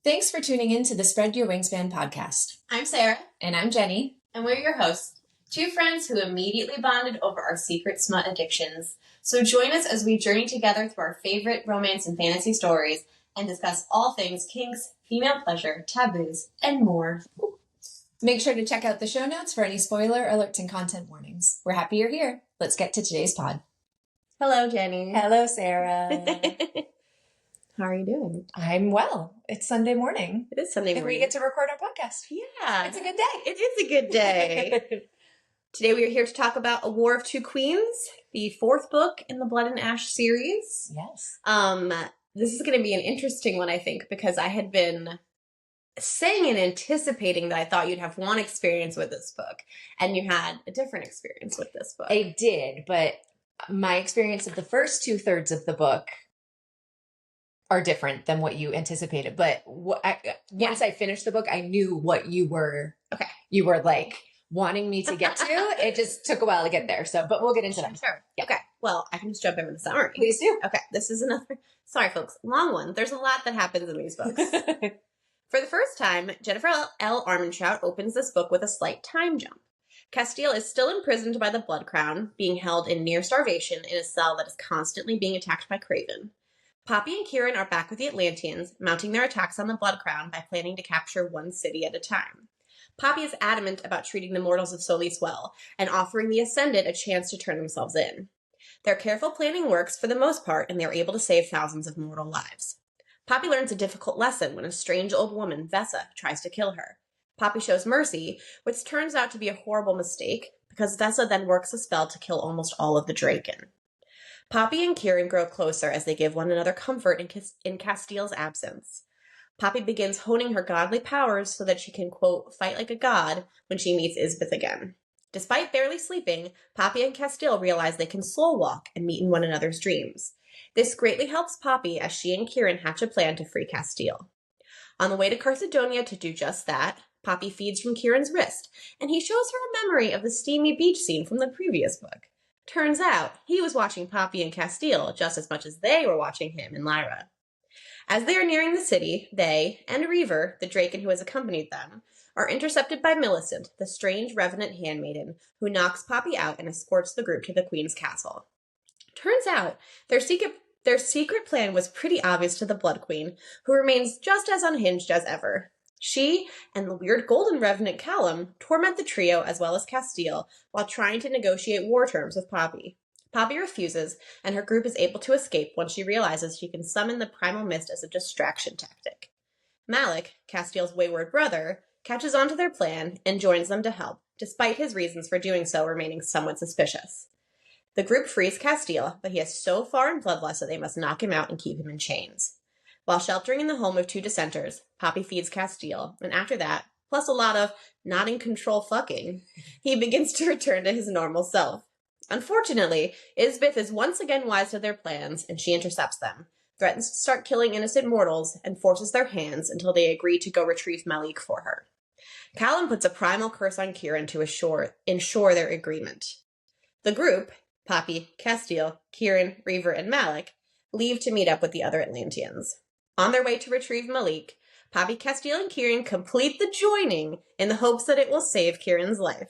Thanks for tuning in to the Spread Your Wingspan podcast. I'm Sarah. And I'm Jenny. And we're your hosts, two friends who immediately bonded over our secret smut addictions. So join us as we journey together through our favorite romance and fantasy stories and discuss all things kinks, female pleasure, taboos, and more. Make sure to check out the show notes for any spoiler alerts and content warnings. We're happy you're here. Let's get to today's pod. Hello, Jenny. Hello, Sarah. How are you doing? I'm well. It's Sunday morning. It is Sunday morning. And we get to record our podcast. Yeah. It's a good day. It is a good day. Today we are here to talk about A War of Two Queens, the fourth book in the Blood and Ash series. Yes. This is going to be an interesting one, I think, because I had been saying and anticipating that I thought you'd have one experience with this book, and you had a different experience with this book. I did, but my experience of the first 2/3 of the book are different than what you anticipated. But once I finished the book, I knew what you were. Okay. You were like wanting me to get to. It just took a while to get there. But we'll get into that. Sure. Yeah. Okay. Well, I can just jump in with the summary. Please do. Okay. This is another. Sorry, folks. Long one. There's a lot that happens in these books. For the first time, Jennifer L. Armentrout opens this book with a slight time jump. Castile is still imprisoned by the Blood Crown, being held in near starvation in a cell that is constantly being attacked by Craven. Poppy and Kieran are back with the Atlanteans, mounting their attacks on the Blood Crown by planning to capture one city at a time. Poppy is adamant about treating the mortals of Solis well, and offering the Ascended a chance to turn themselves in. Their careful planning works for the most part, and they are able to save thousands of mortal lives. Poppy learns a difficult lesson when a strange old woman, Vessa, tries to kill her. Poppy shows mercy, which turns out to be a horrible mistake, because Vessa then works a spell to kill almost all of the Draken. Poppy and Kieran grow closer as they give one another comfort in Castile's absence. Poppy begins honing her godly powers so that she can, quote, fight like a god when she meets Isbeth again. Despite barely sleeping, Poppy and Castile realize they can soul walk and meet in one another's dreams. This greatly helps Poppy as she and Kieran hatch a plan to free Castile. On the way to Carcedonia to do just that, Poppy feeds from Kieran's wrist, and he shows her a memory of the steamy beach scene from the previous book. Turns out, he was watching Poppy and Castile just as much as they were watching him and Lyra. As they are nearing the city, they, and Reaver, the Draken who has accompanied them, are intercepted by Millicent, the strange revenant handmaiden, who knocks Poppy out and escorts the group to the Queen's castle. Turns out, their secret plan was pretty obvious to the Blood Queen, who remains just as unhinged as ever. She and the weird golden revenant Callum torment the trio as well as Castile while trying to negotiate war terms with Poppy. Poppy refuses, and her group is able to escape once she realizes she can summon the primal mist as a distraction tactic. Malik, Castile's wayward brother, catches on to their plan and joins them to help, despite his reasons for doing so remaining somewhat suspicious. The group frees Castile, but he is so far in bloodlust that they must knock him out and keep him in chains. While sheltering in the home of two dissenters, Poppy feeds Castile, and after that, plus a lot of not in control fucking, he begins to return to his normal self. Unfortunately, Isbeth is once again wise to their plans, and she intercepts them, threatens to start killing innocent mortals, and forces their hands until they agree to go retrieve Malik for her. Callum puts a primal curse on Kieran to ensure their agreement. The group, Poppy, Castile, Kieran, Reaver, and Malik, leave to meet up with the other Atlanteans. On their way to retrieve Malik, Poppy, Castile, and Kieran complete the joining in the hopes that it will save Kieran's life.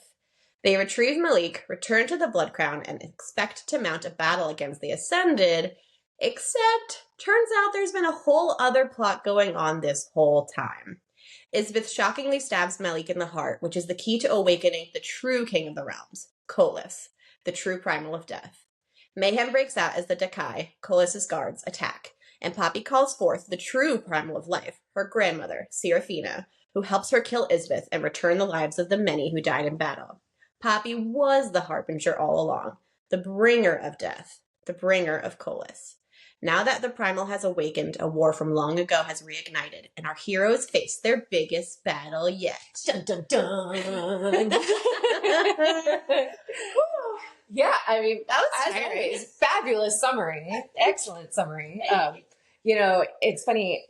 They retrieve Malik, return to the Blood Crown, and expect to mount a battle against the Ascended, except turns out there's been a whole other plot going on this whole time. Isbeth shockingly stabs Malik in the heart, which is the key to awakening the true King of the Realms, Kolis, the true primal of death. Mayhem breaks out as the Dakai, Kolis' guards, attack, and Poppy calls forth the true primal of life, her grandmother, Seraphina, who helps her kill Isbeth and return the lives of the many who died in battle. Poppy was the harbinger all along, the bringer of death, the bringer of Kolis. Now that the primal has awakened, a war from long ago has reignited, and our heroes face their biggest battle yet. Dun, dun, dun. Yeah, I mean, That was as tiring. always, fabulous summary. Excellent summary. It's funny.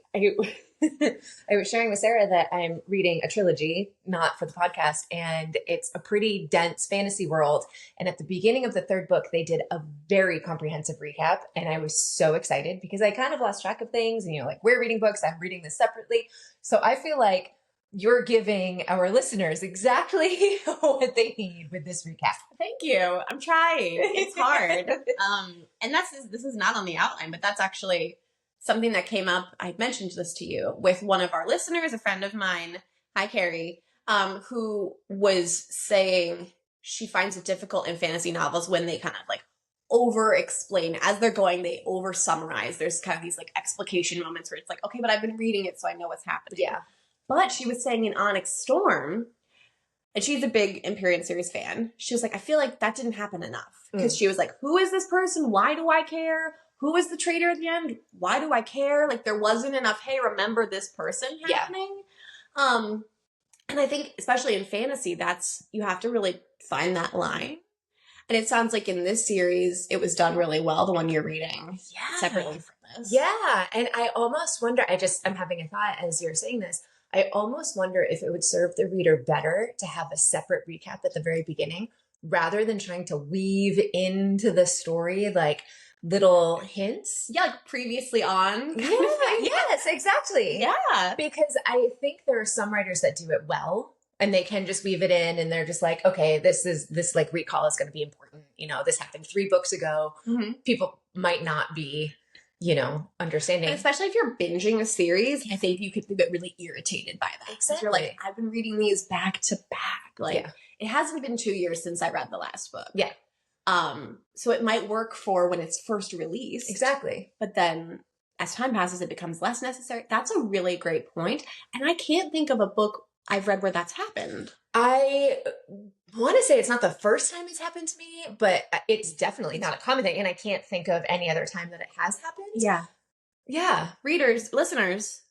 I was sharing with Sarah that I'm reading a trilogy, not for the podcast, and it's a pretty dense fantasy world. And at the beginning of the third book, they did a very comprehensive recap. And I was so excited because I kind of lost track of things. And, like, we're reading books, I'm reading this separately. So I feel like you're giving our listeners exactly what they need with this recap. Thank you. I'm trying. It's hard. And this is not on the outline, but that's actually something that came up. I mentioned this to you with one of our listeners, a friend of mine. Hi, Carrie, who was saying she finds it difficult in fantasy novels when they kind of like over explain as they're going. They over summarize. There's kind of these like explication moments where it's like, okay, but I've been reading it, so I know what's happening. Yeah. But she was saying in Onyx Storm, and she's a big Empyrean series fan, she was like, I feel like that didn't happen enough. Because she was like, who is this person? Why do I care? Who is the traitor at the end? Why do I care? Like, there wasn't enough, hey, remember this person happening? Yeah. And I think, especially in fantasy, you have to really find that line. And it sounds like in this series, it was done really well, the one you're reading separately from this. Yeah. And I almost wonder, I'm having a thought as you're saying this. I almost wonder if it would serve the reader better to have a separate recap at the very beginning rather than trying to weave into the story like little hints. Yeah, like previously on. Yeah, yes, exactly. Yeah. Because I think there are some writers that do it well and they can just weave it in and they're just like, okay, this like recall is going to be important. This happened 3 books ago. Mm-hmm. People might not be understanding. And especially if you're binging a series, I think you could get really irritated by that. Exactly. You're like, I've been reading these back to back. Like, it hasn't been 2 years since I read the last book. Yeah. So it might work for when it's first released. Exactly. But then as time passes, it becomes less necessary. That's a really great point. And I can't think of a book I've read where that's happened. I want to say it's not the first time it's happened to me, but it's definitely not a common thing. And I can't think of any other time that it has happened. Yeah. Yeah. Readers, listeners,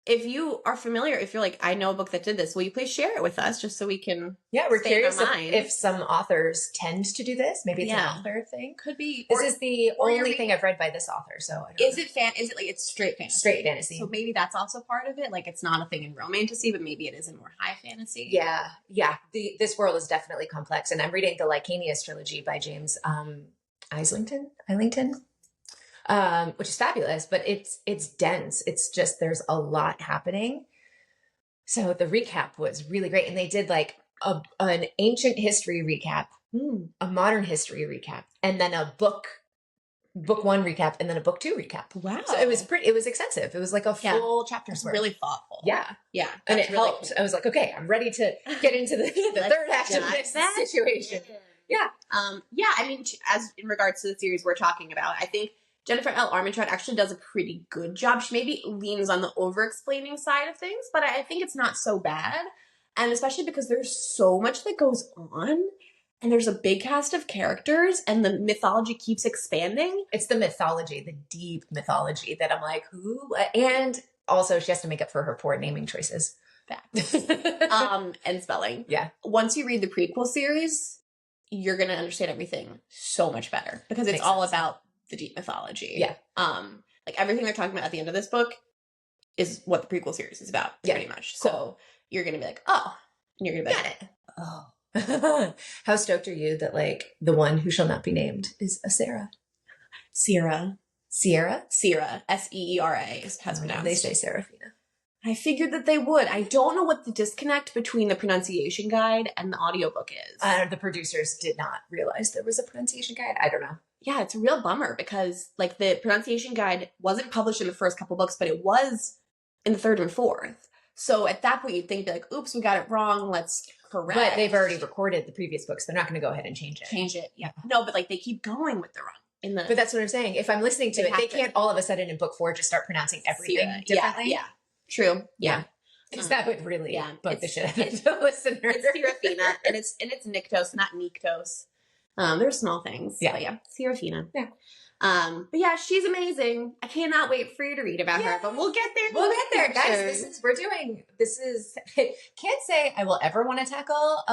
if you are familiar, if you're like, I know a book that did this, will you please share it with us just so we can we're curious if some authors tend to do this. Maybe it's an author thing. Could be. This is the only thing I've read by this author. So I don't know. Is it like it's straight fantasy? Straight fantasy. So maybe that's also part of it. Like it's not a thing in romantasy, but maybe it is in more high fantasy. Yeah. Yeah. This world is definitely complex. And I'm reading the Lycanius trilogy by James Islington. Which is fabulous, but it's dense. It's just, there's a lot happening. So the recap was really great. And they did like an ancient history recap, a modern history recap, and then a book 1 recap, and then a book 2 recap. Wow. So it was extensive. It was like a full chapter's worth. Really thoughtful. Yeah. Yeah. And it really helped. Cool. I was like, okay, I'm ready to get into the third act of this situation. Yeah. I mean, as in regards to the series we're talking about, I think Jennifer L. Armentrout actually does a pretty good job. She maybe leans on the over-explaining side of things, but I think it's not so bad. And especially because there's so much that goes on, and there's a big cast of characters, and the mythology keeps expanding. It's the mythology, the deep mythology that I'm like, who? And also she has to make up for her poor naming choices. Fact. And spelling. Yeah. Once you read the prequel series, you're going to understand everything so much better because it's all about the deep mythology. Yeah. Like everything they're talking about at the end of this book is what the prequel series is about, pretty much. Cool. So you're going to be like, oh, and you're going to be like, oh. How stoked are you that like the one who shall not be named is a Sarah? Sierra. Sierra? Sierra. Seera is how it's pronounced. They say Seraphina. I figured that they would. I don't know what the disconnect between the pronunciation guide and the audiobook is. The producers did not realize there was a pronunciation guide. I don't know. Yeah, it's a real bummer because like the pronunciation guide wasn't published in the first couple books, but it was in the 3rd and 4th. So at that point you'd think like, oops, we got it wrong. Let's correct. But they've already recorded the previous books. They're not going to go ahead and change it. Yeah. No, but like they keep going with the wrong. But that's what I'm saying. If I'm listening to it, they can't all of a sudden in book 4 just start pronouncing everything differently. Yeah. True. Yeah. Because that would really bug the shit out of the listener. It's Seraphina, and it's Nyctos, not Niktos. There's small things. Yeah. But yeah, Seraphina. Yeah. But yeah, she's amazing. I cannot wait for you to read about her, but we'll get there. We'll get there, guys. Can't say I will ever want to tackle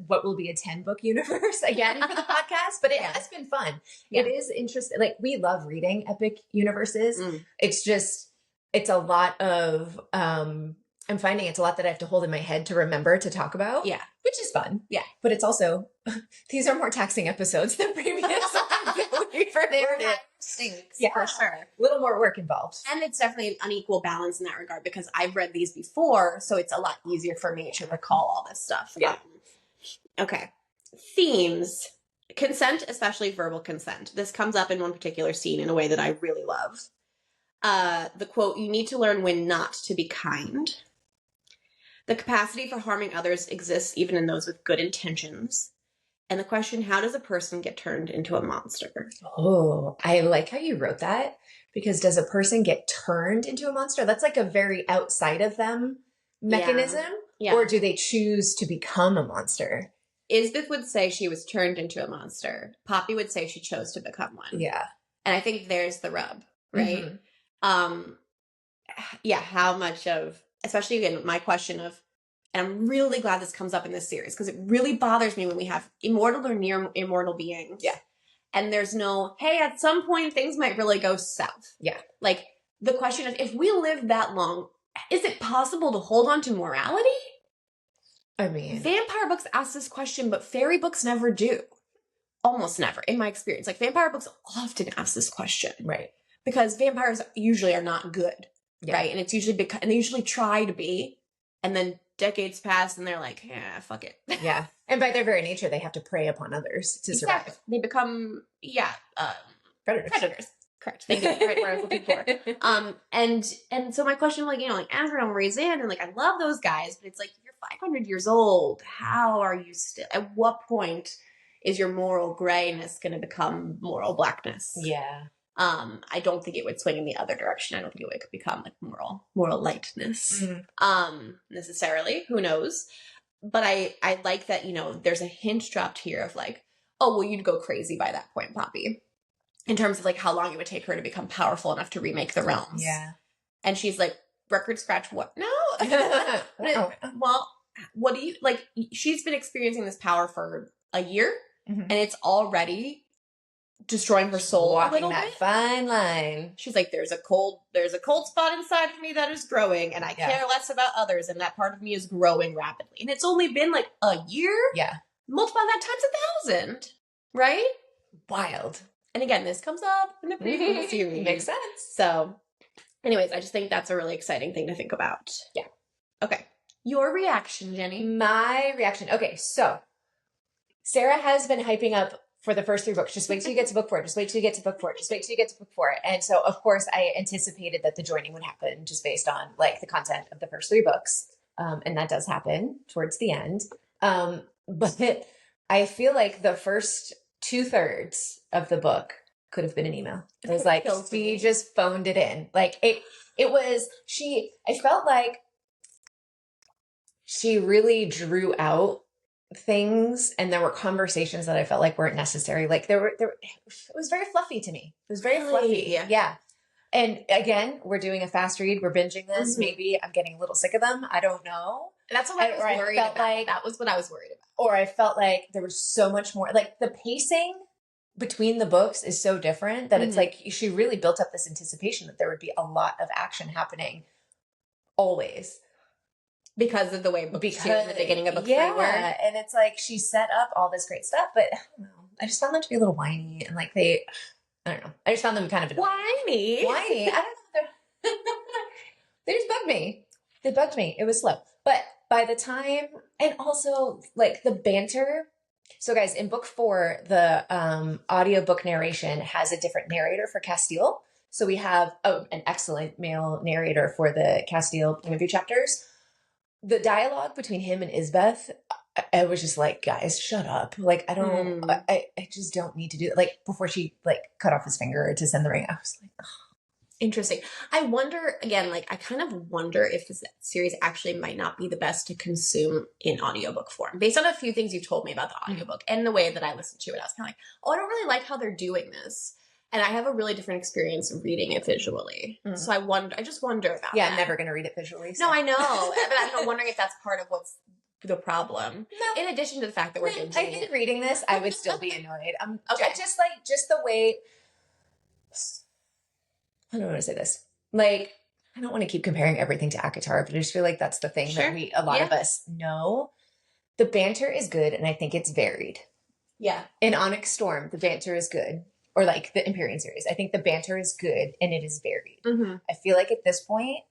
what will be a 10-book universe again for the podcast, but it has been fun. Yeah. It is interesting. Like, we love reading epic universes. It's just, it's a lot of, I'm finding it's a lot that I have to hold in my head to remember to talk about. Yeah. Which is fun. Yeah. But it's also, these are more taxing episodes than previous. They're stinks, yeah, for sure. A little more work involved. And it's definitely an unequal balance in that regard because I've read these before, so it's a lot easier for me to recall all this stuff. Yeah. Okay. Themes. Consent, especially verbal consent. This comes up in one particular scene in a way that I really love. The quote, "You need to learn when not to be kind." The capacity for harming others exists even in those with good intentions. And the question, how does a person get turned into a monster? Oh, I like how you wrote that, because does a person get turned into a monster? That's like a very outside of them mechanism. Yeah. Or do they choose to become a monster? Isbeth would say she was turned into a monster. Poppy would say she chose to become one. Yeah. And I think there's the rub, right? Mm-hmm. Yeah, how much of, especially again, my question of, and I'm really glad this comes up in this series because it really bothers me when we have immortal or near immortal beings. Yeah. And there's no, hey, at some point things might really go south. Yeah. Like the question of, if we live that long, is it possible to hold on to morality? I mean, vampire books ask this question, but fairy books never do. Almost never, in my experience. Like vampire books often ask this question. Right. Because vampires usually are not good. Yeah. Right. And it's usually and they usually try to be. And then decades pass and they're like, yeah, fuck it. Yeah. And by their very nature, they have to prey upon others to survive. They become, predators. Correct. Thank you. Right where I was looking for. And so my question, like, Asriel and Razan, and like, I love those guys, but it's like, if you're 500 years old, how are you still, at what point is your moral grayness going to become moral blackness? Yeah. I don't think it would swing in the other direction. I don't think it could become like moral lightness, necessarily. Who knows? But I like that, there's a hint dropped here of like, oh, well, you'd go crazy by that point, Poppy. In terms of like how long it would take her to become powerful enough to remake the realms. Yeah. And she's like, record scratch, what? No. Well, what do you, like, she's been experiencing this power for a year, and it's already destroying her soul walking a little that bit. Fine line. She's like, there's a cold spot inside of me that is growing, and I care less about others, and that part of me is growing rapidly. And it's only been like a year. Yeah. Multiply that times 1,000. Right? Wild. And again, this comes up in the prequel series. Makes sense. So, anyways, I just think that's a really exciting thing to think about. Yeah. Okay. Your reaction, Jenny. My reaction. Okay, so Sarah has been hyping up for the first 3 books. Just wait till you get to book 4. Just wait till you get to book 4. Just wait till you get to book 4. And so, of course, I anticipated that the joining would happen just based on like the content of the first 3 books. And that does happen towards the end. But I feel like the first 2/3 of the book could have been an email. It was like, she just phoned it in. Like it was, I felt like she really drew out things, and there were conversations that I felt like weren't necessary. Like it was very fluffy to me. It was very fluffy. Yeah. And again, we're doing a fast read. We're binging this. Mm-hmm. Maybe I'm getting a little sick of them. I don't know. That's what I was worried about. That was what I was worried about. Or I felt like there was so much more. Like the pacing between the books is so different that it's like she really built up this anticipation that there would be a lot of action happening always. Because of the way book 2 in the beginning of book 3 were. And it's like she set up all this great stuff, but I don't know. I just found them to be a little whiny, and like I don't know. I just found them kind of whiny. I don't know. They just bugged me. They bugged me. It was slow. But by the time, and also like the banter. So guys, in book 4, the audiobook narration has a different narrator for Castile. So we have an excellent male narrator for the Castile point of view chapters. The dialogue between him and Isbeth, I was just like, guys, shut up. Like, I don't, I just don't need to do it. Like, before she, like, cut off his finger to send the ring, I was like, oh. Interesting. I wonder, again, like, I kind of wonder if this series actually might not be the best to consume in audiobook form. Based on a few things you told me about the audiobook and the way that I listened to it, I was kind of like, oh, I don't really like how they're doing this. And I have a really different experience reading it visually. So I just wonder about that. I'm never going to read it visually. So. No, I know. But I'm wondering if that's part of what's the problem. No. In addition to the fact that we're binging I think reading this, I would still be annoyed. Okay. Just the way, I don't want to say this. Like, I don't want to keep comparing everything to ACOTAR, but I just feel like that's the thing that a lot of us know. The banter is good, and I think it's varied. Yeah. In Onyx Storm, the banter is good. Or like the Empyrean series. I think the banter is good, and it is varied. Mm-hmm. I feel like at this point,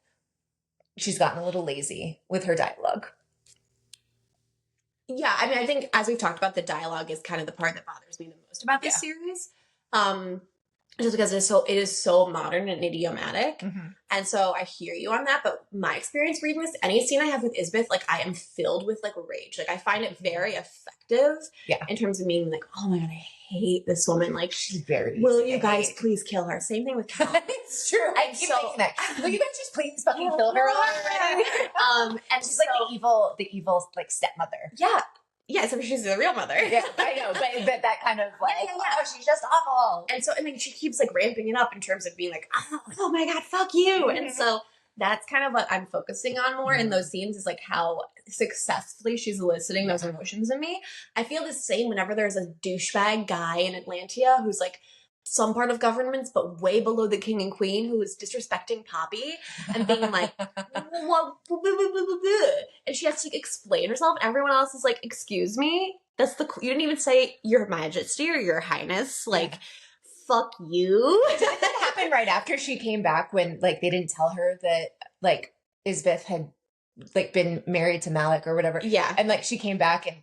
she's gotten a little lazy with her dialogue. Yeah, I mean, I think as we've talked about, the dialogue is kind of the part that bothers me the most about this series. Just because it is so modern and idiomatic. Mm-hmm. And so I hear you on that, but my experience reading this, any scene I have with Isbeth, like I am filled with like rage. Like I find it very effective in terms of being like, oh my God, I hate this woman. Like she's very will you guys please kill her? Same thing with Cal. It's true. I keep thinking that. Will you guys just please fucking kill her already? And she's like the evil like stepmother. Yeah. Yeah, so she's the real mother. Yeah, I know, but that kind of like, oh, she's just awful. And so, and then she keeps like ramping it up in terms of being like, oh my God, fuck you. And so that's kind of what I'm focusing on more in those scenes is like how successfully she's eliciting those emotions in me. I feel the same whenever there's a douchebag guy in Atlantia who's like some part of governments, but way below the king and queen, who is disrespecting Poppy and being like, well, and she has to like, explain herself. Everyone else is like, excuse me, you didn't even say your majesty or your highness. Like, fuck you. Didn't that happen right after she came back when like they didn't tell her that like Isbeth had like been married to Malik or whatever? Yeah. And like she came back and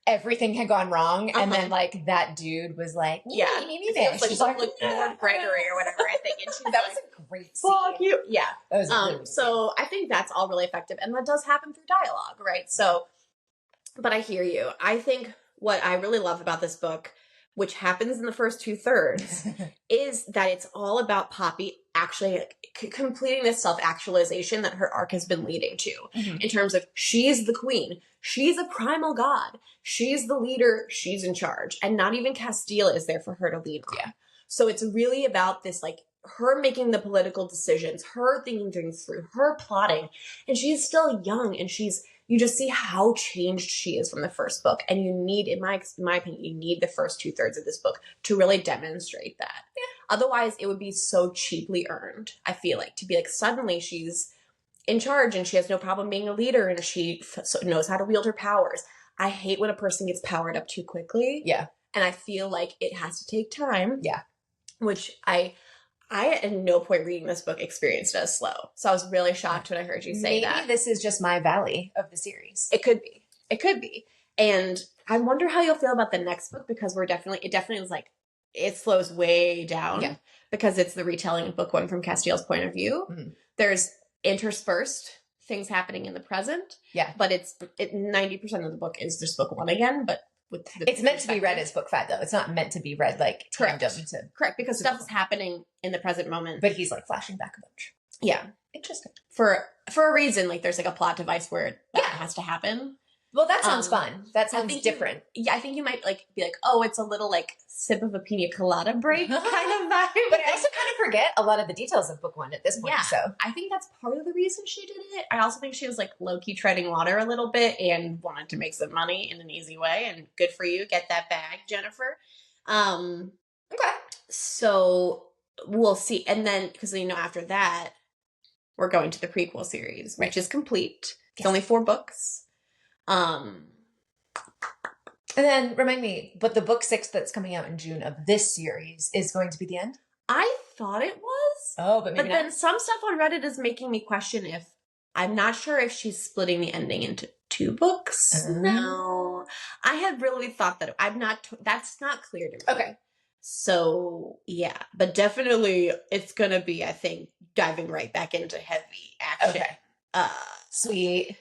everything had gone wrong, and then like that dude was like, she's like Lord Gregory or whatever, I think, and that was a great scene. Fuck you. Yeah, that was really so I think that's all really effective, and that does happen through dialogue, right? So, but I hear you. I think what I really love about this book, which happens in the first 2/3, is that it's all about Poppy actually completing this self-actualization that her arc has been leading to, in terms of she's the queen, she's a primal god, she's the leader, she's in charge, and not even Castile is there for her to lead on. So it's really about this, like, her making the political decisions, her thinking things through, her plotting, and she's still young, and you just see how changed she is from the first book. And you need, in my opinion, you need the first 2/3 of this book to really demonstrate that. Otherwise, it would be so cheaply earned, I feel like, to be like, suddenly she's in charge and she has no problem being a leader and she knows how to wield her powers. I hate when a person gets powered up too quickly. Yeah. And I feel like it has to take time. Yeah. Which I at no point reading this book experienced it as slow. So I was really shocked when I heard you say that. Maybe this is just my valley of the series. It could be. It could be. And I wonder how you'll feel about the next book, because it definitely is like, it slows way down because it's the retelling of book 1 from Castile's point of view. There's interspersed things happening in the present. Yeah. But 90% of the book is just book 1 again, but it's meant to be read as book 5 though. It's not meant to be read like tandem to. Correct, because stuff is happening in the present moment. But he's like flashing back a bunch. Yeah. Interesting. For a reason, like there's like a plot device where that has to happen. Well, that sounds fun. That sounds different. I think you might like be like, oh, it's a little like sip of a pina colada break kind of vibe. But I also kind of forget a lot of the details of book 1 at this point. Yeah, so I think that's part of the reason she did it. I also think she was like low-key treading water a little bit and wanted to make some money in an easy way. And good for you. Get that bag, Jennifer. Okay. So we'll see. And then, because after that, we're going to the prequel series, which is complete. It's only 4 books. And then remind me, but the book 6 that's coming out in June of this series is going to be the end? I thought it was. Oh, but maybe not. Then some stuff on Reddit is making me question if, I'm not sure if she's splitting the ending into 2 books. No. I had really thought that that's not clear to me. Okay. So, yeah. But definitely it's going to be, I think, diving right back into heavy action. Okay. Sweet.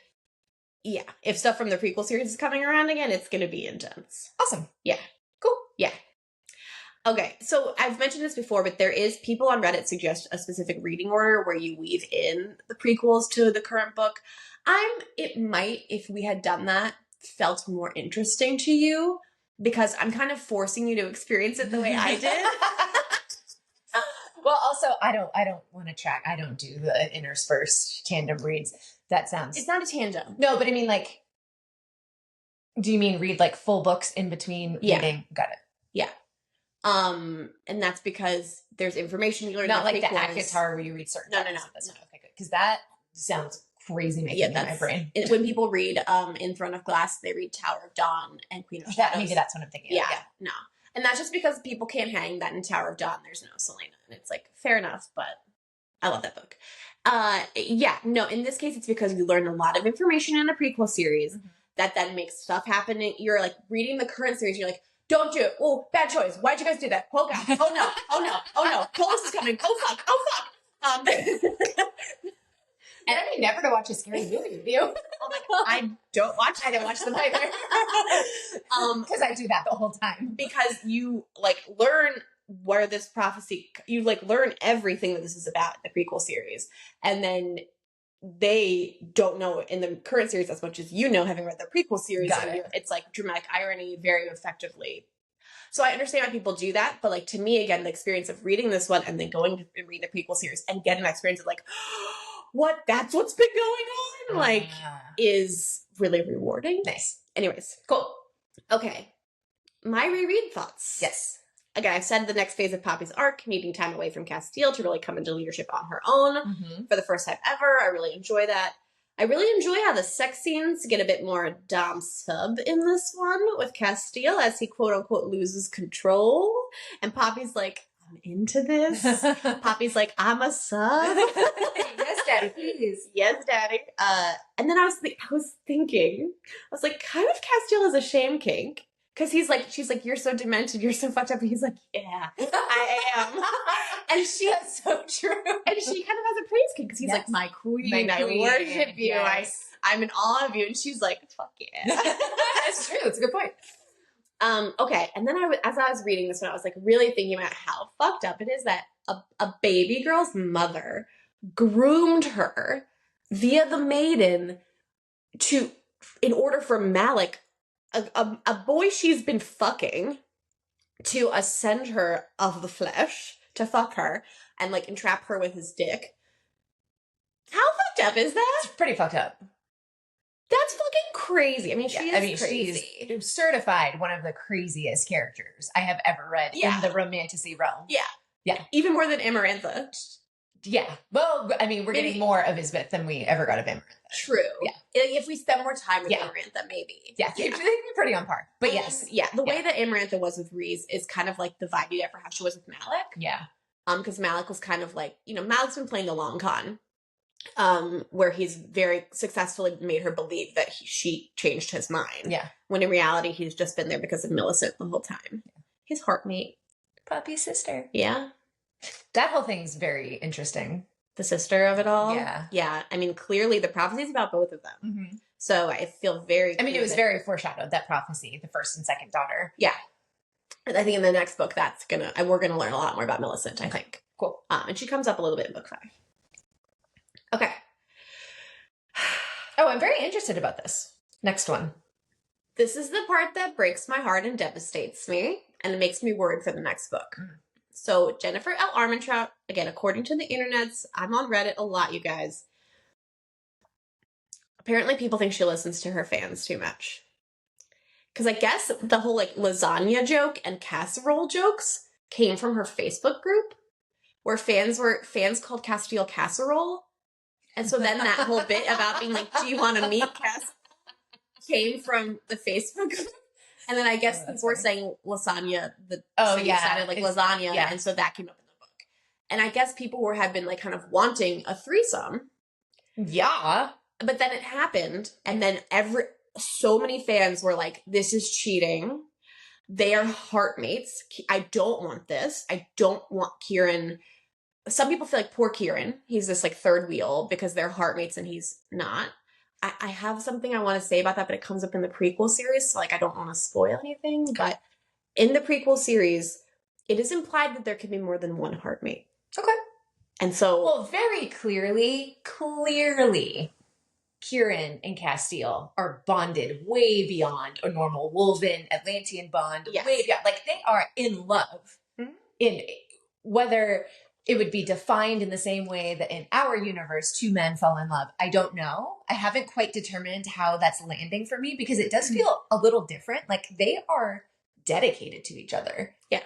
Yeah. If stuff from the prequel series is coming around again, it's going to be intense. Awesome. Yeah. Cool. Yeah. Okay. So I've mentioned this before, but people on Reddit suggest a specific reading order where you weave in the prequels to the current book. It might, if we had done that, felt more interesting to you, because I'm kind of forcing you to experience it the way I did. Well, also, I don't want to track. I don't do the interspersed tandem reads. That sounds... It's not a tandem. No, but I mean, like, do you mean read, like, full books in between reading? Got it. Yeah. And that's because there's information you learn. Not like the ACOTAR where you read certain... No. Okay, good. because that sounds crazy making in my brain. When people read in Throne of Glass, they read Tower of Dawn and Queen of Shadows. Maybe that's what I'm thinking of. Yeah, no. And that's just because people can't hang that in Tower of Dawn. There's no Selena. And it's like, fair enough, but I love that book. No, in this case, it's because you learn a lot of information in the prequel series that then makes stuff happen. You're like reading the current series, you're like, don't do it. Oh, bad choice. Why'd you guys do that? Oh, God. Oh, no. Oh, no. Oh, no. Colas is coming. Oh, fuck. Oh, fuck. And I mean, never to watch a scary movie with you. Oh my God. I didn't watch them either. Because I do that the whole time. Because you like learn where this prophecy, you like learn everything that this is about in the prequel series. And then they don't know in the current series as much as you know, having read the prequel series. It's like dramatic irony very effectively. So I understand why people do that. But like to me, again, the experience of reading this one and then going to read the prequel series and getting that experience of like, what? That's what's been going on? Like, is really rewarding. Nice. Anyways, cool. Okay. My reread thoughts. Yes. Again, I've said the next phase of Poppy's arc, needing time away from Castile to really come into leadership on her own for the first time ever. I really enjoy that. I really enjoy how the sex scenes get a bit more dom sub in this one with Castile as he quote unquote loses control. And Poppy's like, I'm into this. Poppy's like, I'm a sub. Yes, Daddy, please. Yes, Daddy. And then I was thinking, I was like, kind of Castile is a shame kink. Because she's like, you're so demented, you're so fucked up. And he's like, yeah, I am. And That's so true. And she kind of has a praise kink because he's like, my queen, I worship you. Yes. I'm in awe of you. And she's like, fuck yeah. That's true. That's a good point. Okay. And then as I was reading this one, I was like really thinking about how fucked up it is that a baby girl's mother groomed her via the maiden in order for Malik, a boy she's been fucking, to ascend her of the flesh, to fuck her, and like entrap her with his dick. How fucked up is that? It's pretty fucked up. That's fucking crazy. I mean, crazy. She's certified one of the craziest characters I have ever read in the romantasy realm. Yeah. Yeah. Even more than Amarantha. Yeah. Well, I mean, we're getting more of Isbeth than we ever got of Amarantha. True. Yeah. If we spend more time with Amarantha, maybe. Yeah. They'd be pretty on par. But yes. Yeah. The way that Amarantha was with Reese is kind of like the vibe you'd ever have she was with Malik. Yeah. Because Malik was kind of like, Malik's been playing the long con. Where he's very successfully made her believe that she changed his mind. Yeah. When in reality, he's just been there because of Millicent the whole time. Yeah. His heartmate. Poppy's sister. Yeah. That whole thing's very interesting. The sister of it all. Yeah. Yeah. I mean, clearly the prophecy is about both of them. Mm-hmm. So I feel very... I mean, it was very foreshadowed, that prophecy, the first and second daughter. Yeah. And I think in the next book, we're going to learn a lot more about Millicent, I think. Cool. And she comes up a little bit in book 5. Okay. Oh, I'm very interested about this. Next one. This is the part that breaks my heart and devastates me, and it makes me worried for the next book. So Jennifer L. Armentrout, again, according to the internets, I'm on Reddit a lot, you guys. Apparently people think she listens to her fans too much. Because I guess the whole like lasagna joke and casserole jokes came from her Facebook group, where fans called Castile casserole. And so then that whole bit about being like, do you want to meet Cass, came from the Facebook group. And then I guess people were saying lasagna, it sounded like lasagna. Yeah. And so that came up in the book. And I guess people had been like kind of wanting a threesome. Yeah. But then it happened. And then so many fans were like, this is cheating. They are heartmates. I don't want this. I don't want Kieran. Some people feel like poor Kieran. He's this like third wheel because they're heartmates and he's not. I have something I want to say about that, but it comes up in the prequel series. So like, I don't want to spoil anything, but in the prequel series, it is implied that there could be more than one heartmate. Okay. And so. Well, very clearly, Kieran and Castile are bonded way beyond a normal Wolven Atlantean bond. Yes. Way beyond. Like they are in love. Mm-hmm. In whether it would be defined in the same way that in our universe, two men fall in love. I don't know. I haven't quite determined how that's landing for me because it does feel a little different. Like they are dedicated to each other. Yeah.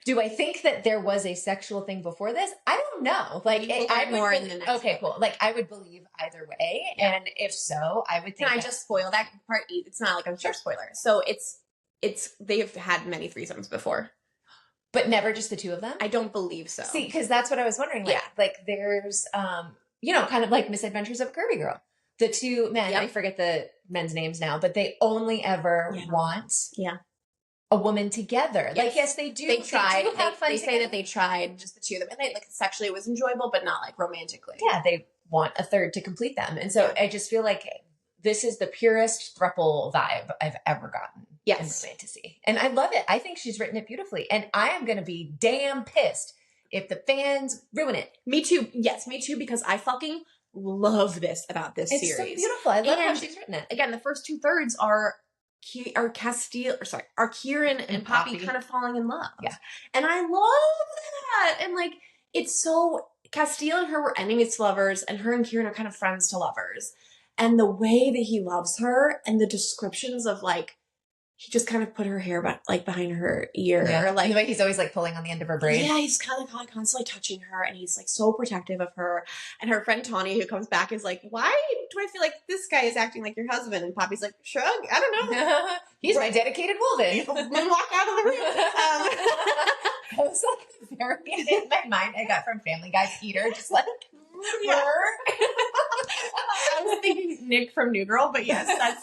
Do I think that there was a sexual thing before this? I don't know. Like, I would more in the next okay, cool. Like, I would believe either way, and if so, I would think. Can I just spoil that part? It's not like a sure spoiler. So they've had many threesomes before, but never just the two of them. I don't believe so. See, because that's what I was wondering. Like, like there's, kind of like Misadventures of a Curvy Girl. The two men, I forget the men's names now, but they only ever want a woman together. Yes. Like, yes, they do. They tried. They say that they tried just the two of them, and they like sexually it was enjoyable, but not like romantically. Yeah, they want a third to complete them, and so I just feel like this is the purest throuple vibe I've ever gotten. Yes, in fantasy, and I love it. I think she's written it beautifully, and I am going to be damn pissed if the fans ruin it. Me too. Yes, me too. Because I fucking love this about this series. It's so beautiful. I love how she's written it. Again, the first 2/3 are Kieran and Poppy kind of falling in love. Yeah. And I love that. And like, it's so, Castile and her were enemies to lovers, and her and Kieran are kind of friends to lovers. And the way that he loves her and the descriptions of like, he just kind of put her hair behind her ear. Yeah. Or like, the way he's always like pulling on the end of her braid. Yeah, he's kind of constantly touching her, and he's like so protective of her. And her friend Tawny, who comes back, is like, "Why do I feel like this guy is acting like your husband?" And Poppy's like, "Shrug, I don't know. He's my dedicated woman." And walk out of the room. That was like very in my mind. I got from Family Guy Peter, just like. Yeah. I was thinking Nick from New Girl, but yes, that's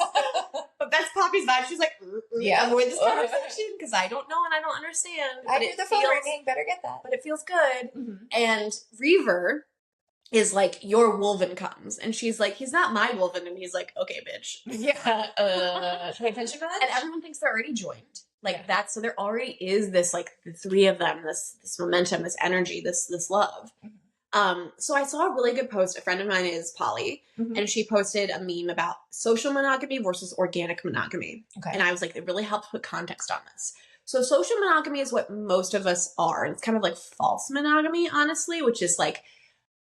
Poppy's vibe. She's like, avoid this conversation because I don't know and I don't understand. I do the phone ringing. Better get that. But it feels good. Mm-hmm. And Reaver is like, your Wolven comes, and she's like, he's not my Wolven, and he's like, okay, bitch. Yeah. Pay attention to that. And everyone thinks they're already joined. Like that, so there already is this like the three of them, this momentum, this energy, this love. Mm-hmm. So I saw a really good post. A friend of mine is poly, and she posted a meme about social monogamy versus organic monogamy. Okay. And I was like, it really helped put context on this. So social monogamy is what most of us are. And it's kind of like false monogamy, honestly, which is like,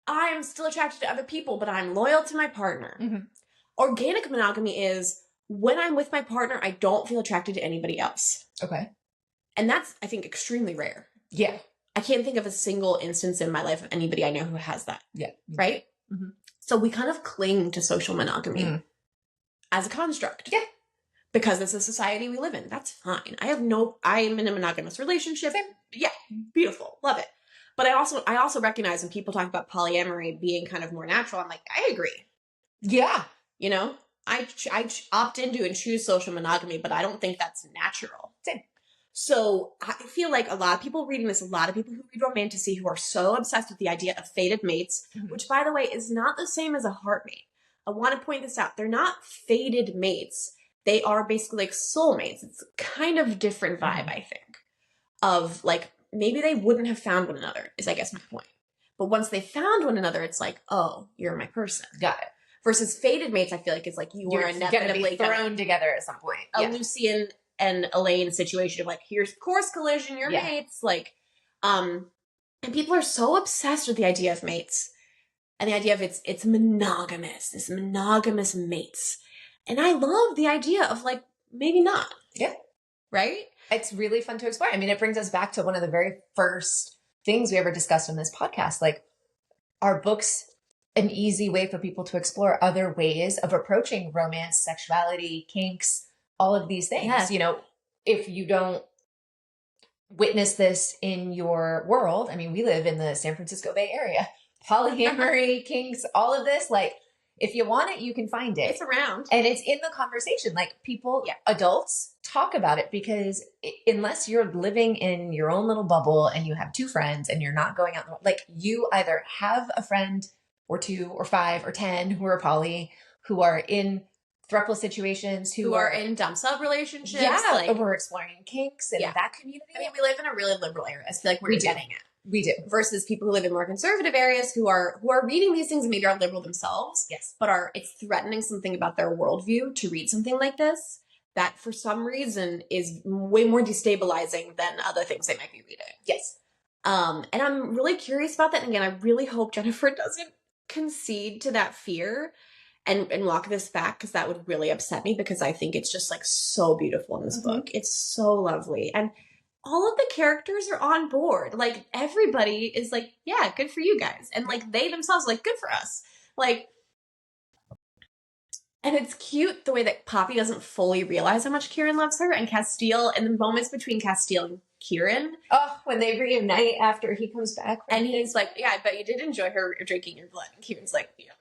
I'm still attracted to other people, but I'm loyal to my partner. Mm-hmm. Organic monogamy is when I'm with my partner, I don't feel attracted to anybody else. Okay. And that's, I think, extremely rare. Yeah. I can't think of a single instance in my life of anybody I know who has that. Yeah. Right? Mm-hmm. So we kind of cling to social monogamy as a construct. Yeah. Because it's a society we live in. That's fine. I'm in a monogamous relationship. Same. Yeah. Beautiful. Love it. But I also recognize when people talk about polyamory being kind of more natural, I'm like, I agree. Yeah. You know, I opt into and choose social monogamy, but I don't think that's natural. Same. So I feel like a lot of people reading this, a lot of people who read romantasy who are so obsessed with the idea of fated mates, which by the way is not the same as a heart mate. I want to point this out. They're not fated mates. They are basically like soulmates. It's kind of different vibe, I think, of like, maybe they wouldn't have found one another is I guess my point. But once they found one another, it's like, oh, you're my person. Got it. Versus fated mates, I feel like it's like you're inevitably thrown together at some point. A Lucian and Elaine situation of like, here's course collision, you're mates. Like, and people are so obsessed with the idea of mates and the idea of it's monogamous, this monogamous mates. And I love the idea of like, maybe not. Yeah. Right? It's really fun to explore. I mean, it brings us back to one of the very first things we ever discussed on this podcast. Like, are books an easy way for people to explore other ways of approaching romance, sexuality, kinks, all of these things? Yes. You know, if you don't witness this in your world, I mean, we live in the San Francisco Bay Area, polyamory, kinks, all of this, like, if you want it, you can find it. It's around. And it's in the conversation. Like people, adults talk about it because unless you're living in your own little bubble and you have two friends and you're not going out, like you either have a friend or two or five or 10 who are poly, who are in throuple situations, who are in dumb sub relationships. Yeah. Like, we're exploring kinks and that community. I mean, we live in a really liberal area. I feel like we're getting it. We do. Versus people who live in more conservative areas who are reading these things and maybe are liberal themselves. Yes. But it's threatening something about their worldview to read something like this that for some reason is way more destabilizing than other things they might be reading. Yes. And I'm really curious about that. And again, I really hope Jennifer doesn't concede to that fear and walk this back, because that would really upset me, because I think it's just like so beautiful in this book. It's so lovely. And all of the characters are on board. Like, everybody is like, yeah, good for you guys. And, like, they themselves are like, good for us. Like, and it's cute the way that Poppy doesn't fully realize how much Kieran loves her, and Castile, and the moments between Castile and Kieran. Oh, when they reunite after he comes back. And he's like, yeah, I bet you did enjoy her drinking your blood. And Kieran's like, yeah.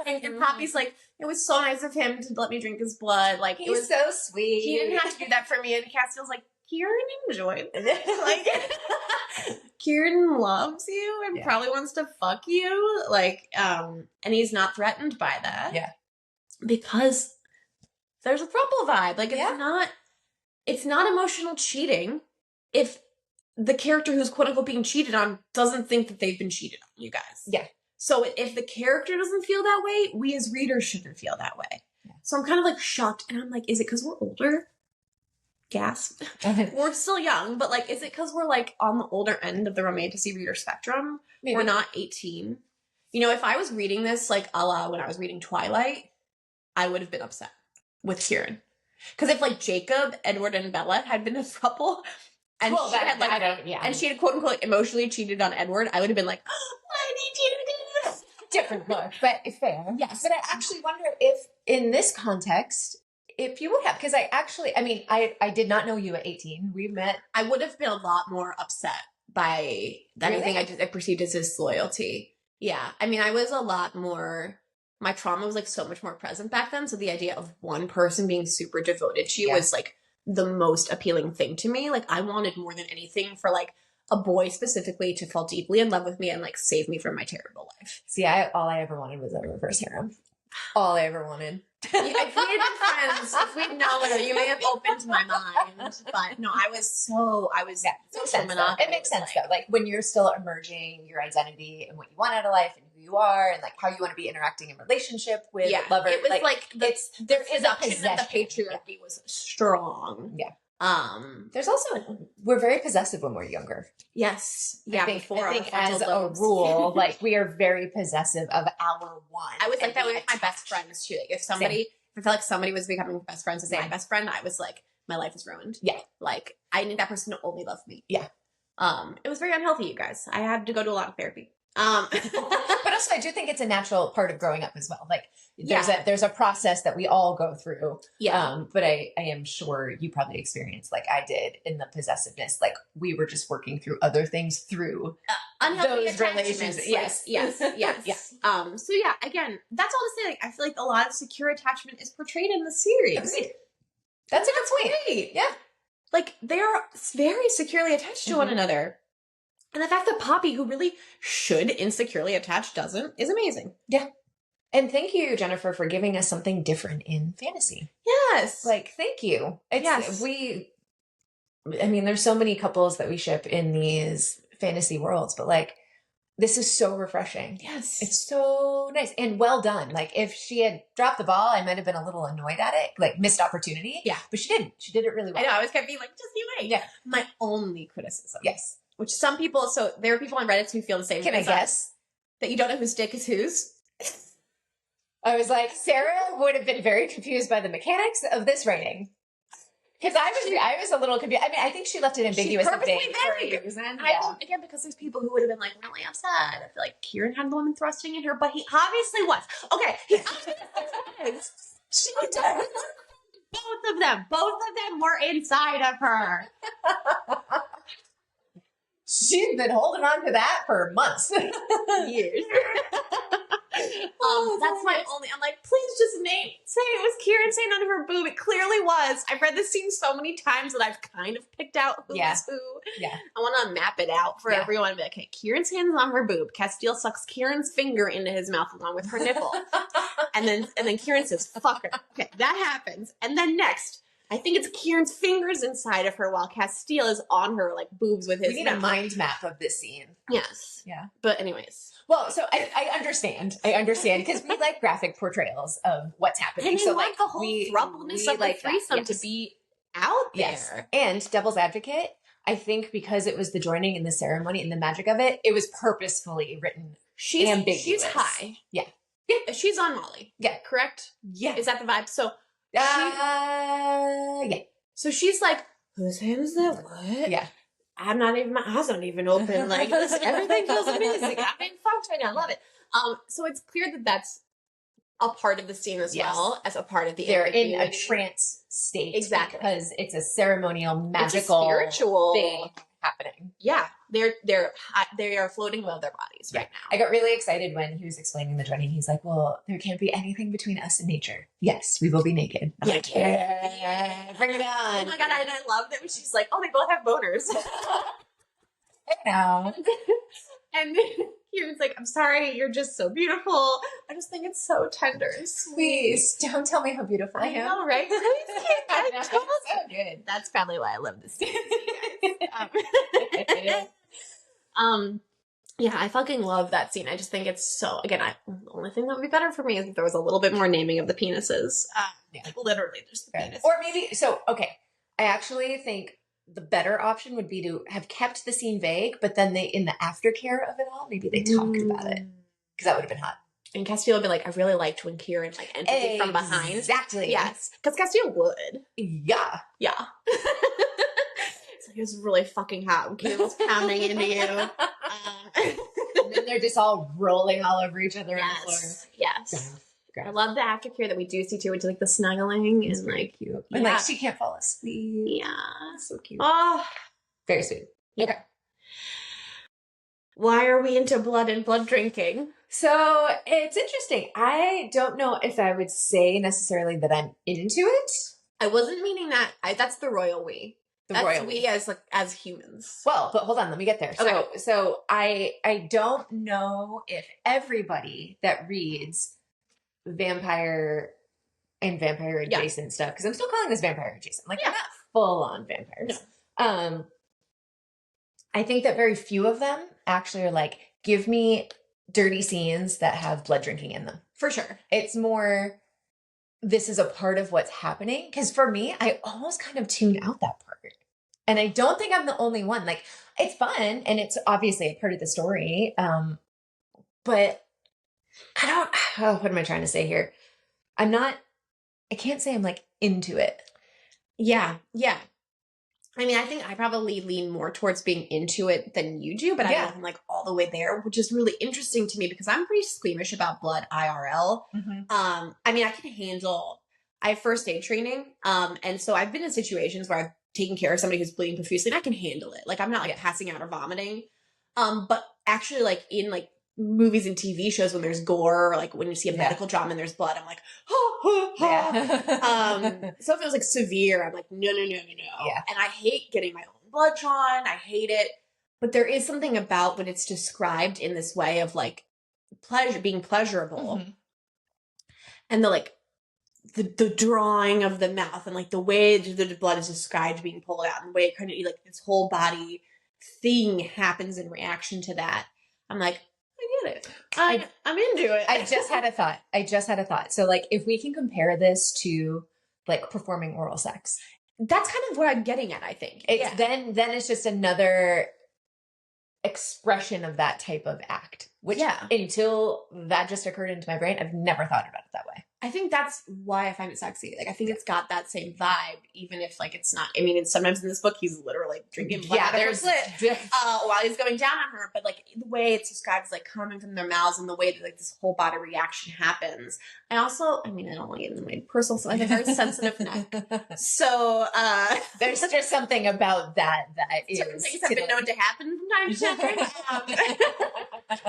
And Poppy's like, it was so nice of him to let me drink his blood. Like, He's it was so sweet. He didn't have to do that for me. And Castile's like, Kieran enjoyed it. Like, Kieran loves you and probably wants to fuck you. Like, and he's not threatened by that. Yeah. Because there's a Throuple vibe. Like, it's not emotional cheating if the character who's quote unquote being cheated on doesn't think that they've been cheated on, you guys. Yeah. So if the character doesn't feel that way, we as readers shouldn't feel that way. Yeah. So I'm kind of like shocked, and I'm like, is it because we're older? Gasp. We're still young, but like, is it because we're like on the older end of the romantasy reader spectrum? Maybe. We're not 18. You know, if I was reading this like a la when I was reading Twilight, I would have been upset with Kieran. Because if like Jacob, Edward, and Bella had been a couple, and she had like, and she had quote unquote emotionally cheated on Edward, I would have been like, why did you do this? Different look, but fair. Yes. But I actually wonder if in this context, if you would have, because I did not know you at 18. We met. I would have been a lot more upset by anything I perceived as disloyalty. Yeah. I mean, I was a lot more, my trauma was like so much more present back then. So the idea of one person being super devoted to you was like the most appealing thing to me. Like, I wanted more than anything for like a boy specifically to fall deeply in love with me and like save me from my terrible life. See, all I ever wanted was a reverse harem. All I ever wanted. Yeah, if we had been friends, if we'd known, you may have opened my mind. But no, I was so it makes sense though. Like when you're still emerging your identity and what you want out of life and who you are and like how you want to be interacting in relationship with lovers. It was like there is a possession. The patriarchy was strong. Yeah. There's also, we're very possessive when we're younger. Yes. Yeah. I think as a rule, like we are very possessive of our one. I was like that with my best friends too. Like if I felt like somebody was becoming best friends as my best friend, I was like, my life is ruined. Yeah. Like I need that person to only love me. Yeah. It was very unhealthy, you guys. I had to go to a lot of therapy. But also I do think it's a natural part of growing up as well. Like there's a process that we all go through. Yeah. But I am sure you probably experienced like I did in the possessiveness. Like we were just working through other things through unhealthy those relationships. Yes. So yeah, again, that's all to say, like I feel like a lot of secure attachment is portrayed in the series. Agreed. That's a good point. Great. Yeah. Like they are very securely attached to one another. And the fact that Poppy, who really should insecurely attach, doesn't, is amazing. Yeah. And thank you, Jennifer, for giving us something different in fantasy. Yes. Like, thank you. There's so many couples that we ship in these fantasy worlds, but like, this is so refreshing. Yes. It's so nice and well done. Like, if she had dropped the ball, I might have been a little annoyed at it, like missed opportunity. Yeah. But she didn't. She did it really well. I know. I was kind of being like, just you wait. Yeah. My only criticism. Yes. Which some people, so there are people on Reddit who feel the same way. Can I guess? That you don't know whose dick is whose? I was like, Sarah would have been very confused by the mechanics of this writing. Because I was a little confused. I mean, I think she left it ambiguous a bit for a reason. Yeah. Again, because there's people who would have been like really upset. I feel like Kieran had the woman thrusting in her, but he obviously was. Okay, he obviously was. She did. Both of them were inside of her. She's been holding on to that for months. Years. That's my only, I'm like, please just say it was Kieran saying on her boob. It clearly was. I've read this scene so many times that I've kind of picked out who is who. Yeah. I want to map it out for everyone. Be like, okay, Kieran's hand's on her boob. Castile sucks Kieran's finger into his mouth along with her nipple. and then Kieran says, fuck her. Okay, that happens. And then next, I think it's Kieran's fingers inside of her while Castile is on her like boobs with his. We need a mind map of this scene. Yes. Yeah. But anyways. Well, so I understand because we like graphic portrayals of what's happening. And so like the whole throupleness of the threesome to be out there. Yes. And devil's advocate, I think because it was the joining and the ceremony and the magic of it, it was purposefully written ambiguous. She's high. Yeah. Yeah. She's on Molly. Yeah. Correct? Yeah. Is that the vibe? So yeah. So she's like, whose hand is that? What? Yeah. My eyes aren't even open. Like, everything feels amazing. I'm being fucked right now. I love it. So it's clear that that's a part of the scene as well as a part of the They're in a ambiguity. trance state. Exactly. Because it's a ceremonial, magical, spiritual thing happening. Yeah. They are floating above their bodies right now. I got really excited when he was explaining the journey. He's like, well, there can't be anything between us and nature. Yes, we will be naked. I'm like, yeah, bring it on. Oh my God, and I love that when she's like, oh, they both have boners. I know. And Kieran's like, I'm sorry, you're just so beautiful. I just think it's so tender and sweet. Please, don't tell me how beautiful I am. I know, right? I know, so good. That's probably why I love this scene. Yeah, I fucking love that scene. I just think it's so, again, the only thing that would be better for me is if there was a little bit more naming of the penises. Like literally just the penis. Or maybe, I actually think the better option would be to have kept the scene vague, but then in the aftercare of it all, maybe they talked about it. Because that would have been hot. And Castile would be like, I really liked when Kieran entered me from behind. Exactly. Yes. Because Castile would. Yeah. Yeah. It's like, it was really fucking hot when Kieran was pounding into you. And then they're just all rolling all over each other on the floor. Yes. I love the aftercare that we do see too, which is like the snuggling is like cute. And like she can't fall asleep. Yeah. So cute. Oh. Very sweet. Okay. Why are we into blood and blood drinking? So it's interesting. I don't know if I would say necessarily that I'm into it. I wasn't meaning that. That's the royal we. That's we as humans. Well, but hold on, let me get there. Okay. So I don't know if everybody that reads vampire and vampire adjacent stuff, because I'm still calling this vampire adjacent. Like, they're not full on vampires. No. I think that very few of them actually are like, give me dirty scenes that have blood drinking in them. For sure. It's more, this is a part of what's happening. Because for me, I almost kind of tune out that part. And I don't think I'm the only one. Like, it's fun and it's obviously a part of the story. But what am I trying to say here? I can't say I'm like into it. Yeah. Yeah. I mean, I think I probably lean more towards being into it than you do, but I don't know if I'm like all the way there, which is really interesting to me because I'm pretty squeamish about blood IRL. Mm-hmm. I mean, I have first aid training. And so I've been in situations where I've taken care of somebody who's bleeding profusely and I can handle it. Like, I'm not like passing out or vomiting. But actually like in like movies and TV shows when there's gore, or like when you see a medical drama and there's blood, I'm like, so if it was like severe, I'm like, no. Yeah. And I hate getting my own blood drawn. I hate it. But there is something about when it's described in this way of like being pleasurable, and the like the drawing of the mouth and like the way the blood is described being pulled out and the way it kind of like this whole body thing happens in reaction to that. I'm like, I get it. I'm into it. I just had a thought. So like, if we can compare this to like performing oral sex, that's kind of what I'm getting at. I think it's then it's just another expression of that type of act, which until that just occurred into my brain, I've never thought about it that way. I think that's why I find it sexy. Like, I think it's got that same vibe, even if like it's not. I mean, sometimes in this book he's literally drinking blood out of her slit while he's going down on her. But like the way it's described is like coming from their mouths and the way that like this whole body reaction happens. I don't want to get into my personal stuff. I have a very sensitive neck, so there's just something about that is certain things have been known to happen from time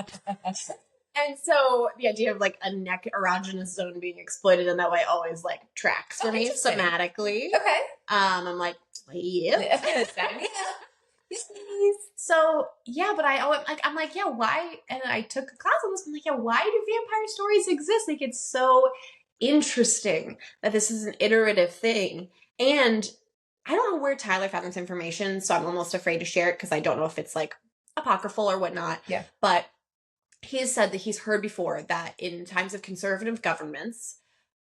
to time. And so the idea of like a neck erogenous zone being exploited in that way always like tracks for me somatically. Okay. I'm like, So yeah, but I'm like, yeah, why? And I took a class on this. I'm like, yeah, why do vampire stories exist? Like, it's so interesting that this is an iterative thing. And I don't know where Tyler found this information, so I'm almost afraid to share it because I don't know if it's like apocryphal or whatnot. Yeah. But he has said that he's heard before that in times of conservative governments,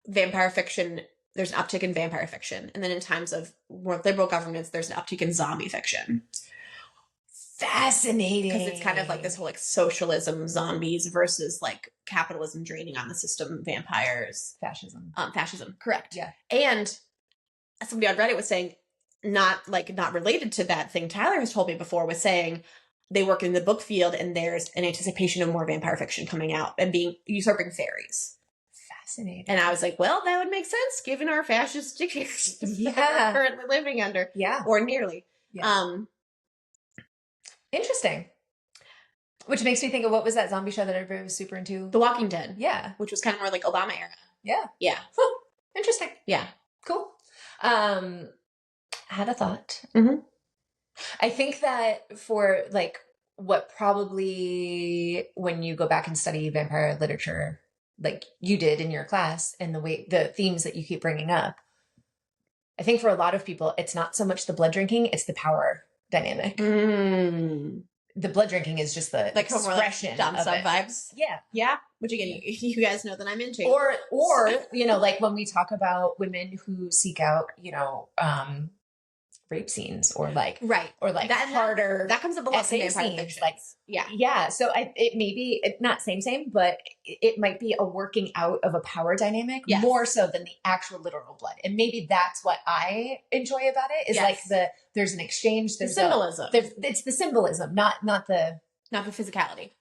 vampire fiction, there's an uptick in vampire fiction. And then in times of more liberal governments, there's an uptick in zombie fiction. Fascinating. Because it's kind of like this whole like socialism, zombies versus like capitalism draining on the system, vampires. Fascism. Fascism, correct. Yeah. And somebody on Reddit was saying, not related to that thing Tyler has told me before, was saying they work in the book field and there's an anticipation of more vampire fiction coming out and being usurping fairies. Fascinating. And I was like, well, that would make sense given our fascist dictators that we're currently living under. Yeah. Or nearly. Yeah. Interesting. Which makes me think of, what was that zombie show that everybody was super into? The Walking Dead. Yeah. Which was kind of more like Obama era. Yeah. Yeah. Interesting. Yeah. Cool. I had a thought. Mm-hmm. I think that for like what probably when you go back and study vampire literature, like you did in your class, and the themes that you keep bringing up, I think for a lot of people, it's not so much the blood drinking, it's the power dynamic. The blood drinking is just the expression Dom of sub it. vibes. Yeah. Yeah. Which again, you guys know that I'm into. Or, you know, like when we talk about women who seek out, you know, rape scenes or like, right. Or like that, harder. That comes up a lot in vampire scenes. fiction. Like, yeah. Yeah. So it may be not same, but it might be a working out of a power dynamic more so than the actual literal blood. And maybe that's what I enjoy about it is like there's an exchange. There's the symbolism. It's the symbolism, not the physicality.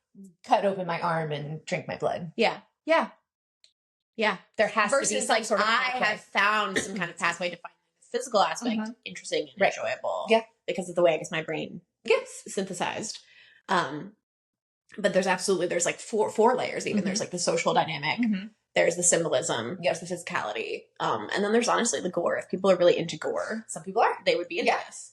Cut open my arm and drink my blood. Yeah. Yeah. Yeah. There has to be some sort of I have found some kind of pathway to find the physical aspect interesting and enjoyable. Yeah. Because of the way I guess my brain gets synthesized. But there's like four layers even. There's like the social dynamic. There's the symbolism. There's the physicality. And then there's honestly the gore. If people are really into gore. Some people are. They would be into this.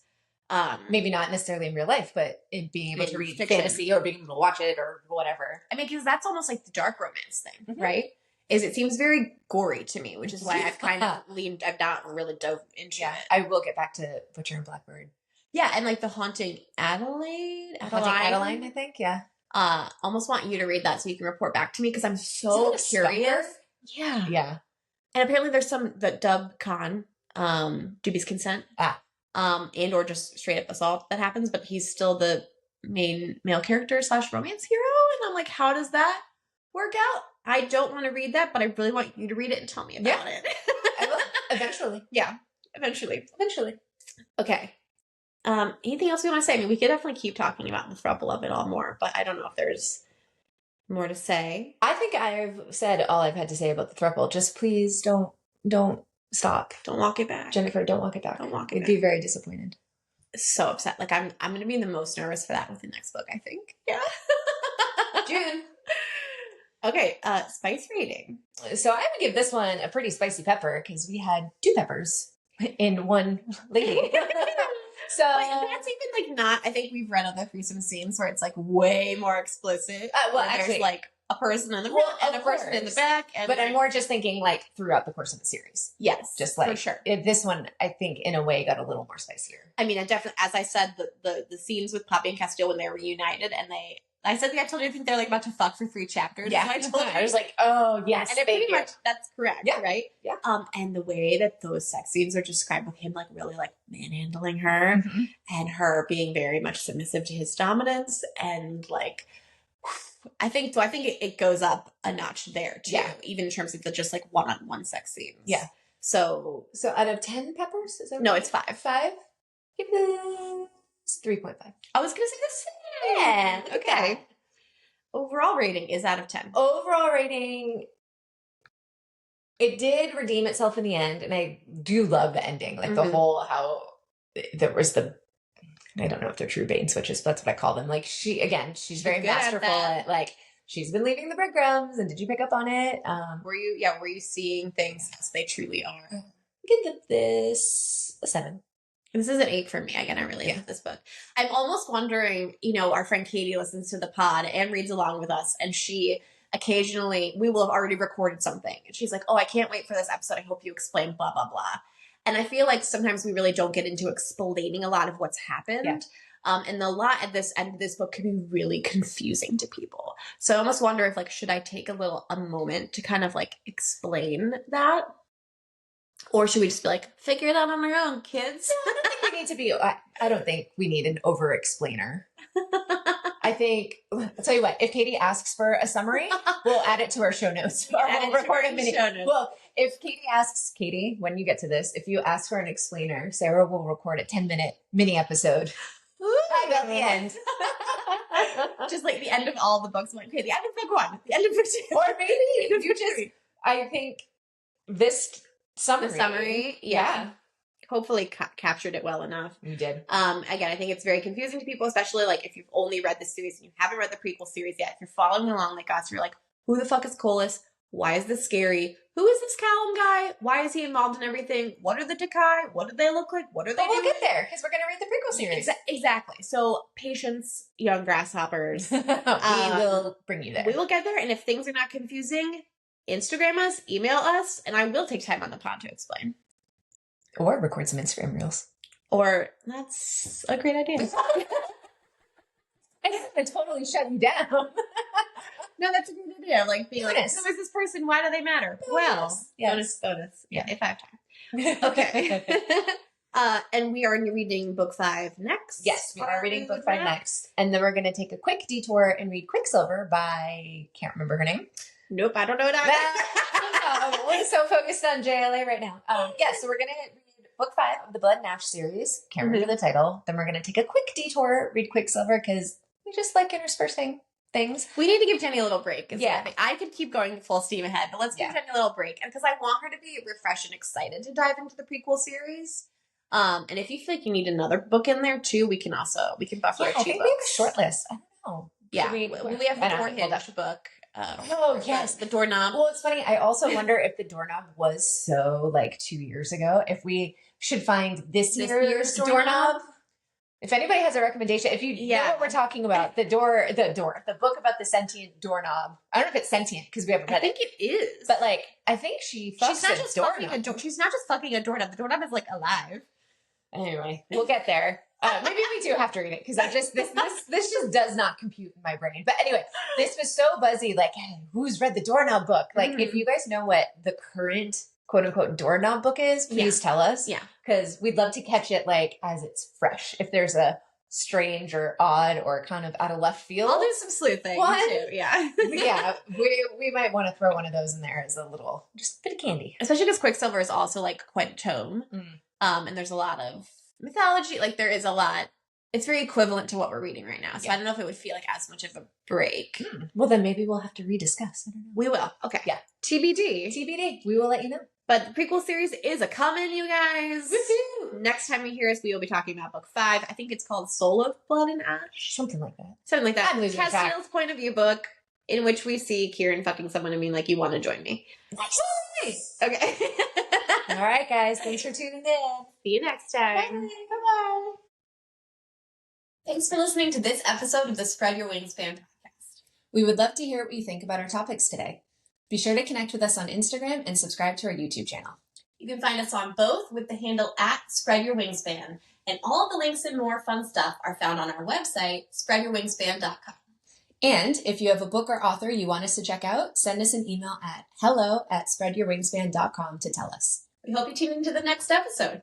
Maybe not necessarily in real life, but in being able to read fantasy or being able to watch it or whatever. I mean, because that's almost like the dark romance thing, right? Is it seems very gory to me, which is why I've kind of I've not really dove into it. I will get back to Butcher and Blackbird. Yeah, and like the Haunting Adeline, I think, yeah. Almost want you to read that so you can report back to me because I'm so curious. Yeah. Yeah. And apparently there's the dub con, dubious consent. And or just straight up assault that happens, but he's still the main male character / romance hero. And I'm like, how does that work out? I don't want to read that, but I really want you to read it and tell me about it. I will. Eventually. Yeah. Eventually. Okay. Anything else we want to say? I mean, we could definitely keep talking about the Throuple of it all more, but I don't know if there's more to say. I think I've said all I've had to say about the Throuple. Just please don't stop. Don't walk it back. Jennifer, don't walk it back. Don't walk it back. You'd be very disappointed. So upset. Like I'm going to be the most nervous for that with the next book, I think. Yeah. June. Okay. Spice rating. So I would give this one a pretty spicy pepper because we had 2 peppers in one lady. So that's even like not, I think we've read other threesome scenes where it's like way more explicit. Actually, there's like a person in the front and a person in the back. But I'm more just thinking like throughout the course of the series. Yes. Just like, for sure. This one, I think in a way got a little more spicier. I mean, I definitely, as I said, the scenes with Poppy and Castile when they were reunited and I told you I think they're like about to fuck for 3 chapters. Yeah. I was like, oh yes. And pretty much that's correct. Yeah. Right? Yeah. And the way that those sex scenes are described with him like really like manhandling her and her being very much submissive to his dominance and like I think it goes up a notch there too, even in terms of the just like one-on-one sex scenes. Yeah. So out of 10 peppers, is that no, right? it's 5. 5? Give this 3.5. I was gonna say the same. Yeah. Okay. Overall rating is out of 10. Overall rating, it did redeem itself in the end, and I do love the ending. Like the whole how there was I don't know if they're true bait and switches, but that's what I call them. Like she's very masterful at like she's been leaving the breadcrumbs, and did you pick up on it? Were you seeing things as they truly are? I give this a 7. This is an 8 for me. Again, I really love this book. I'm almost wondering, our friend Katie listens to the pod and reads along with us, and she occasionally, we will have already recorded something. And she's like, oh, I can't wait for this episode. I hope you explain blah, blah, blah. And I feel like sometimes we really don't get into explaining a lot of what's happened. Yeah. And a lot at this end of this book can be really confusing to people. So I almost wonder if should I take a moment to kind of explain that? Or should we just be figure it out on our own, kids? I don't think we need to be, I don't think we need an over-explainer. I think, I'll tell you what, if Katie asks for a summary, we'll add it to our show notes. Or we'll record a mini. Well, If Katie, when you get to this, if you ask for an explainer, Sarah will record a 10-minute mini episode. Right at the end. Just like the end of all the books. I'm like, okay, the end of book 1, the end of book 2. Or maybe you just, I think this summary. The summary, yeah. Hopefully captured it well enough. You did. Again, I think it's very confusing to people, especially like if you've only read the series and you haven't read the prequel series yet. If you're following along like us, you're like, who the fuck is Colas? Why is this scary? Who is this Callum guy? Why is he involved in everything? What are the Takai? What do they look like? What are they doing? We'll get there because we're going to read the prequel series. Exactly. So patience, young grasshoppers. We will bring you there. We will get there. And if things are not confusing, Instagram us, email us, and I will take time on the pod to explain. Or record some Instagram reels. Or that's a great idea. I totally shut you down. No, that's a good idea. Like being bonus. like, who is this person? Why do they matter? Bonus. Well, yes. bonus. Yeah, if I have time. Okay. And we are reading book 5 next. Yes, we are reading book 5 next. And then we're going to take a quick detour and read Quicksilver by, can't remember her name. Nope, I don't know that. We're so focused on JLA right now. So we're going to read book 5 of the Blood and Ash series. Can't remember the title. Then we're going to take a quick detour, read Quicksilver, because we just like interspersing things. We need to give Jenny a little break. Yeah. I could keep going full steam ahead, but let's give Jenny a little break. Because I want her to be refreshed and excited to dive into the prequel series. And if you feel like you need another book in there too, we can buffer a few I think books. we have a short list. I don't know. Yeah. We have the Door Hinge book. Yes. The doorknob. Well, it's funny. I also wonder if the doorknob was so like 2 years ago, if we should find this year's doorknob. If anybody has a recommendation, if you know what we're talking about, the book about the sentient doorknob. I don't know if it's sentient because we haven't read it. I think it is. But like, I think she's not just fucking a doorknob. She's not just fucking a doorknob. The doorknob is like alive. Anyway, we'll get there. Maybe we do have to read it because this just does not compute in my brain. But anyway, this was so buzzy. Like, hey, who's read the doorknob book? Like, if you guys know what the current quote unquote doorknob book is, please tell us. Yeah, because we'd love to catch it like as it's fresh. If there's a strange or odd or kind of out of left field, I'll do some sleuthing too. Yeah, yeah, we might want to throw one of those in there as a little just a bit of candy, especially because Quicksilver is also like quite a tome. And there's a lot of mythology. Like there is a lot. It's very equivalent to what we're reading right now. So I don't know if it would feel like as much of a break. Well, then maybe we'll have to rediscuss. I don't know. We will. Okay. Yeah. TBD. We will let you know. But the prequel series is a coming, you guys. Woohoo! Next time you hear us, we will be talking about book 5. I think it's called Soul of Blood and Ash. Something like that. I'm losing track. Castiel's point of view book, in which we see Kieran fucking someone and being like, you want to join me. Nice. Okay. All right, guys. Thanks for tuning in. See you next time. Bye-bye. Thanks for listening to this episode of the Spread Your Wings fan podcast. We would love to hear what you think about our topics today. Be sure to connect with us on Instagram and subscribe to our YouTube channel. You can find us on both with the handle @SpreadYourWingsFan, and all the links and more fun stuff are found on our website, spreadyourwingsfan.com. And if you have a book or author you want us to check out, send us an email at hello@spreadyourwingsfan.com to tell us. We hope you tune into the next episode.